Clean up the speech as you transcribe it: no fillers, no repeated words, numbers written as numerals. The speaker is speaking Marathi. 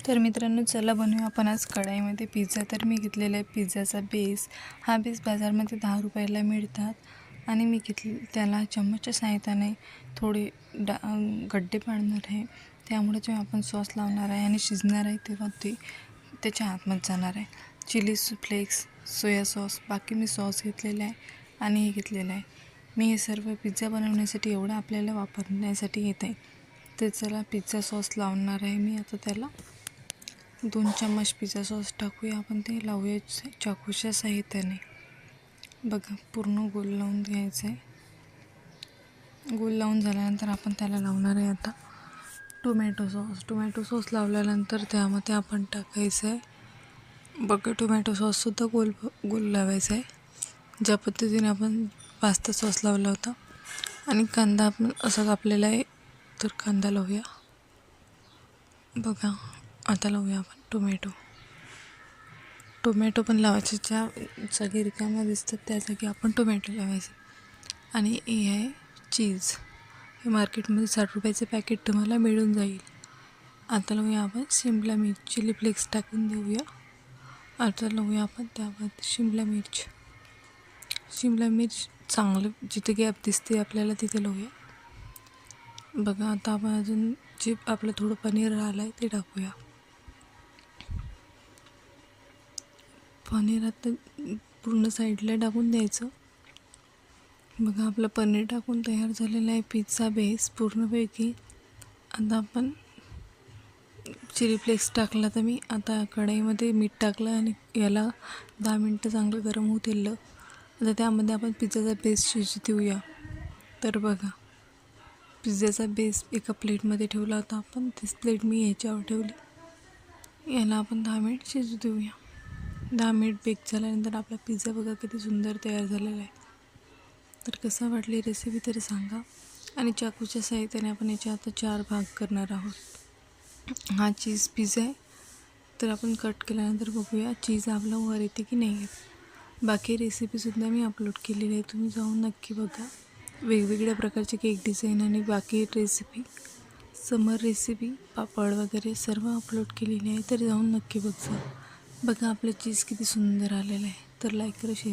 तर मित्रांनो, चला बनवूया आपण आज कढाईमध्ये पिझ्झा. तर मी घेतलेला आहे पिझ्झाचा बेस. हा बेस बाजारमध्ये 10 रुपयाला मिळतात आणि मी त्याला चम्मचच्या सहाय्याने थोडे गड्डे पाडणार आहे. त्यामुळे जेव्हा आपण सॉस लावणार आहे आणि शिजणार आहे तेव्हा ते त्याच्या आतमध्ये जाणार आहे. चिली फ्लेक्स, सोया सॉस, बाकी मी सॉस घेतलेला आहे आणि हे घेतलेलं आहे. मी हे सर्व पिझ्झा बनवण्यासाठी एवढं आपल्याला वापरण्यासाठी येत आहे. तर चला पिझ्झा सॉस लावणार आहे मी आता. त्याला 2 चम्मच पिझ्झा सॉस टाकूया आपण. ते लावूया चाकूच्या सहाय्याने. बघा, पूर्ण गोल लावून घ्यायचं आहे. गोल लावून झाल्यानंतर आपण त्याला लावणार आहे आता टोमॅटो सॉस लावल्यानंतर त्यामध्ये आपण टाकायचं आहे. बघा, टोमॅटो सॉससुद्धा गोल लावायचा आहे, ज्या पद्धतीने आपण पास्ता सॉस लावला होता. आणि कांदा आपण असा कापलेला आहे, तर कांदा लावूया. बघा, आता लावूया आपण टोमॅटो पण लावायचे. ज्या जागी रिकाम्या दिसतात त्या जागी आपण टोमॅटो लावायचे. आणि हे आहे चीज. हे मार्केटमध्ये 60 रुपयाचे पॅकेट तुम्हाला मिळून जाईल. आता लावूया आपण शिमला मिर्च. चिली फ्लेक्स टाकून देऊया. आता लावूया आपण त्यामध्ये शिमला मिर्च चांगलं जिथे गॅप दिसते आपल्याला तिथे लावूया. बघा, आता आपण अजून जे आपलं थोडं पनीर राहिलं आहे ते टाकूया. पनीर आता पूर्ण साईडला टाकून द्यायचं. बघा, आपलं पनीर टाकून तयार झालेलं आहे पिझ्झा बेस पूर्णपैकी. आता आपण चिली फ्लेक्स टाकला. तर मी आता कढईमध्ये मीठ टाकलं आणि याला 10 मिनटं चांगलं गरम होऊ दिलं. आता त्यामध्ये आपण पिझ्झाचा बेस शिजू देऊया. तर बघा, पिझ्झाचा बेस एका प्लेटमध्ये ठेवला होता आपण. तीच प्लेट मी ह्याच्यावर ठेवली. याला आपण 10 मिनिट शिजू देऊया. 10 मिनिट बेक झाल्यानंतर आपला पिझ्झा बघा किती सुंदर तयार झालेला आहे. तर कसा वाटली रेसिपी तर सांगा. आणि चाकूच्या सहाय्याने आपण याचे आता 4 भाग करणार आहोत. हा चीज पिझ्झा आहे, तर आपण कट केल्यानंतर बघूया चीज आपलं वर येते की नाही येत. बाकी रेसिपीसुद्धा मी अपलोड केलेली आहे, तुम्ही जाऊन नक्की बघा. वेगवेगळ्या प्रकारचे केक डिझाईन आणि बाकी रेसिपी, समर रेसिपी, पापड वगैरे सर्व अपलोड केलेली आहे, तर जाऊन नक्की बघा. आपलं चीज किती सुंदर आलेलं आहे. तर लाईक करा, शेअर